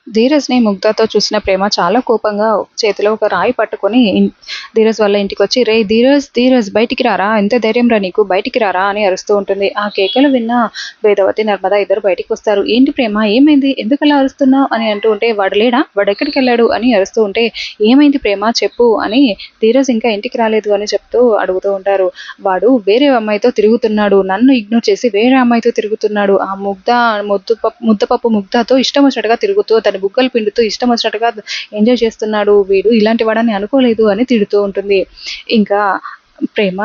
ధీరజ్‌ని ముగ్ధతో చూసిన ప్రేమ చాలా కోపంగా చేతిలో ఒక రాయి పట్టుకొని ధీరజ్ వాళ్ళ ఇంటికొచ్చి, "రేయ్ ధీరజ్, ధీరజ్ బయటికి రారా! ఎంత ధైర్యంరా నీకు! బయటికి రారా!" అని అరుస్తూ ఉంటుంది. ఆ కేకలు విన్న వేదవతి, నర్మద ఇద్దరు బయటికొస్తారు. "ఏంటి ప్రేమ ఏమైంది? ఎందుకలా అరుస్తున్నావు?" అని అంటూ ఉంటే, "వాడు లేడా? వాడెక్కడికెళ్ళాడు?" అని అరుస్తూ ఉంటే, "ఏమైంది ప్రేమ చెప్పు" అని ధీరజ్ ఇంకా ఇంటికి రాలేదు అని చెప్తూ అడుగుతూ ఉంటారు. "వాడు వేరే అమ్మాయితో తిరుగుతున్నాడు. నన్ను ఇగ్నోర్ చేసి వేరే అమ్మాయితో తిరుగుతున్నాడు. ఆ ముద్దపప్పు ముగ్ధతో ఇష్టం వచ్చినట్టుగా తిరుగుతూ తన బుగ్గలు పిండుతూ ఇష్టం వచ్చినట్టుగా ఎంజాయ్ చేస్తున్నాడు. వీడు ఇలాంటి వాడని అనుకోలేదు" అని తిడుతూ ఉంటుంది. ఇంకా ప్రేమ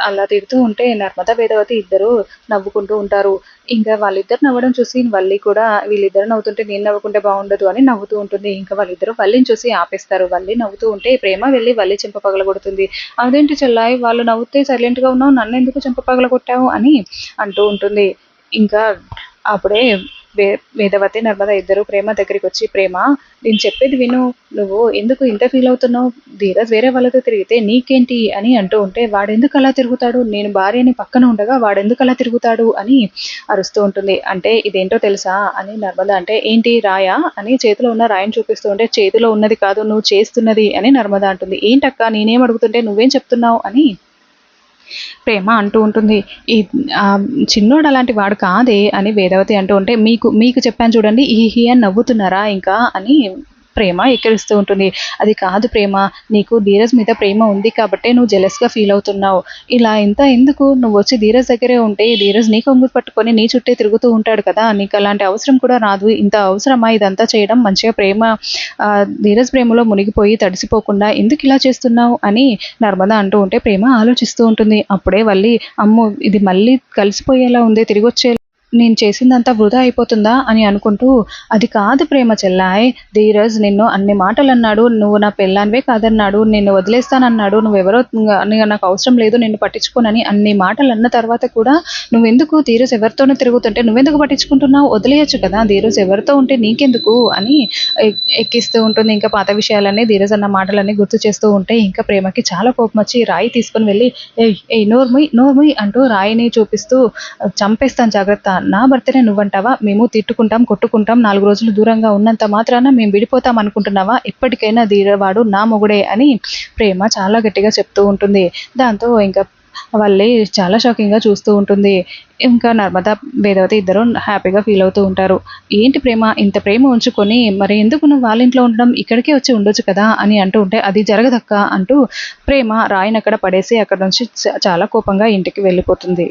అలా తిడుతూ ఉంటే నర్మద, వేదవతి ఇద్దరు నవ్వుకుంటూ ఉంటారు. ఇంకా వాళ్ళిద్దరు నవ్వడం చూసి వల్లి కూడా వీళ్ళిద్దరు నవ్వుతుంటే నేను నవ్వుకుంటే బాగుండదు అని నవ్వుతూ ఉంటుంది. ఇంకా వాళ్ళిద్దరూ వల్లిని చూసి ఆపేస్తారు. వల్లి నవ్వుతూ ఉంటే ప్రేమ వెళ్ళి వల్లి చెంప పగలగొడుతుంది. "అదేంటి చెల్లాయి, వాళ్ళు నవ్వుతే సైలెంట్‌గా ఉన్నావు, నన్నెందుకు చెంప పగలగొట్టావు" అని అంటూ ఉంటుంది. ఇంకా అప్పుడే వేదవతి, నర్మద ఇద్దరు ప్రేమ దగ్గరికొచ్చి, "ప్రేమ, నేను చెప్పేది విను. నువ్వు ఎందుకు ఇంత ఫీల్ అవుతున్నావు? ధీరజ్ వేరే వాళ్ళతో తిరిగితే నీకేంటి" అని అంటూ ఉంటే, "వాడెందుకు అలా తిరుగుతాడు? నేను భార్యని పక్కన ఉండగా వాడెందుకు అలా తిరుగుతాడు" అని అరుస్తూ ఉంటుంది. "అంటే ఇదేంటో తెలుసా" అని నర్మద అంటే, "ఏంటి రాయా?" అని చేతిలో ఉన్న రాయిని చూపిస్తూ ఉంటే, "చేతిలో ఉన్నది కాదు, నువ్వు చేస్తున్నది" అని నర్మద అంటుంది. "ఏంటక్కా, నేనేం అడుగుతుంటే నువ్వేం చెప్తున్నావు" అని ప్రేమ అంటూ ఉంటుంది. ఈ చిన్నోడు అలాంటి వాడు కాదే అని వేదవతి అంటూ ఉంటే, మీకు మీకు చెప్పాను చూడండి, హి అని నవ్వుతున్నారా ఇంకా అని ప్రేమ ఎక్కిరిస్తూ ఉంటుంది. "అది కాదు ప్రేమ, నీకు ధీరజ్ మీద ప్రేమ ఉంది కాబట్టే నువ్వు జెలస్‌గా ఫీల్ అవుతున్నావు. ఇలా ఇంత ఎందుకు? నువ్వొచ్చి ధీరజ్ దగ్గరే ఉంటే ధీరజ్ నీ కొంగు పట్టుకొని నీ చుట్టే తిరుగుతూ ఉంటాడు కదా! నీకు అలాంటి అవసరం కూడా రాదు. ఇంత అవసరమా ఇదంతా చేయడం? మంచిగా ధీరజ్ ప్రేమలో మునిగిపోయి తడిసిపోకుండా ఎందుకిలా చేస్తున్నావు" అని నర్మద అంటూ ఉంటే ప్రేమ ఆలోచిస్తూ ఉంటుంది. అప్పుడే వల్లి, "అమ్మో! ఇది మళ్ళీ కలిసిపోయేలా ఉందే, తిరిగొచ్చే నేను చేసిందంతా వృధా అయిపోతుందా" అని అనుకుంటూ, "అది కాదు ప్రేమ చెల్లాయ్, ధీరజ్ నిన్ను అన్ని మాటలన్నాడు. నువ్వు నా పెళ్ళానివే కాదన్నాడు. నిన్ను వదిలేస్తానన్నాడు. నువ్వెవరో నాకు అవసరం లేదు, నిన్ను పట్టించుకోనని అన్ని మాటలన్న తర్వాత కూడా నువ్వెందుకు ధీరజ్ ఎవరితోనో తిరుగుతుంటే నువ్వెందుకు పట్టించుకుంటున్నావు? వదిలేయొచ్చు కదా! ధీరజ్ ఎవరితో ఉంటే నీకెందుకు" అని ఎక్కిస్తూ ఉంటుంది. ఇంకా పాత విషయాలన్నీ ధీరజ్ అన్న మాటలన్నీ గుర్తు చేస్తూ ఉంటే ఇంకా ప్రేమకి చాలా కోపమొచ్చి రాయి తీసుకొని వెళ్ళి, "ఏయ్! ఏయ్! నోర్ముయ్, నోర్ముయ్" అంటూ రాయిని చూపిస్తూ, "చంపేస్తాను జాగ్రత్త. నా భర్తనే నువ్వంటావా? మేము తిట్టుకుంటాం, కొట్టుకుంటాం. 4 రోజులు దూరంగా ఉన్నంత మాత్రాన మేము విడిపోతాం అనుకుంటున్నావా? ఎప్పటికైనా వాడు నా మొగుడే" అని ప్రేమ చాలా గట్టిగా చెప్తూ ఉంటుంది. దాంతో ఇంకా వల్లి చాలా షాకింగ్‌గా చూస్తూ ఉంటుంది. ఇంకా నర్మద, వేదవతి ఇద్దరు హ్యాపీగా ఫీల్ అవుతూ ఉంటారు. "ఏంటి ప్రేమ, ఇంత ప్రేమ ఉంచుకొని మరి ఎందుకు నువ్వు వాళ్ళ ఇంట్లో ఉండడం? ఇక్కడికే వచ్చి ఉండొచ్చు కదా" అని అంటూ ఉంటే, "అది జరగదక్కా" అంటూ ప్రేమ రాయినక్కడ పడేసి అక్కడి నుంచి చాలా కోపంగా ఇంటికి వెళ్ళిపోతుంది.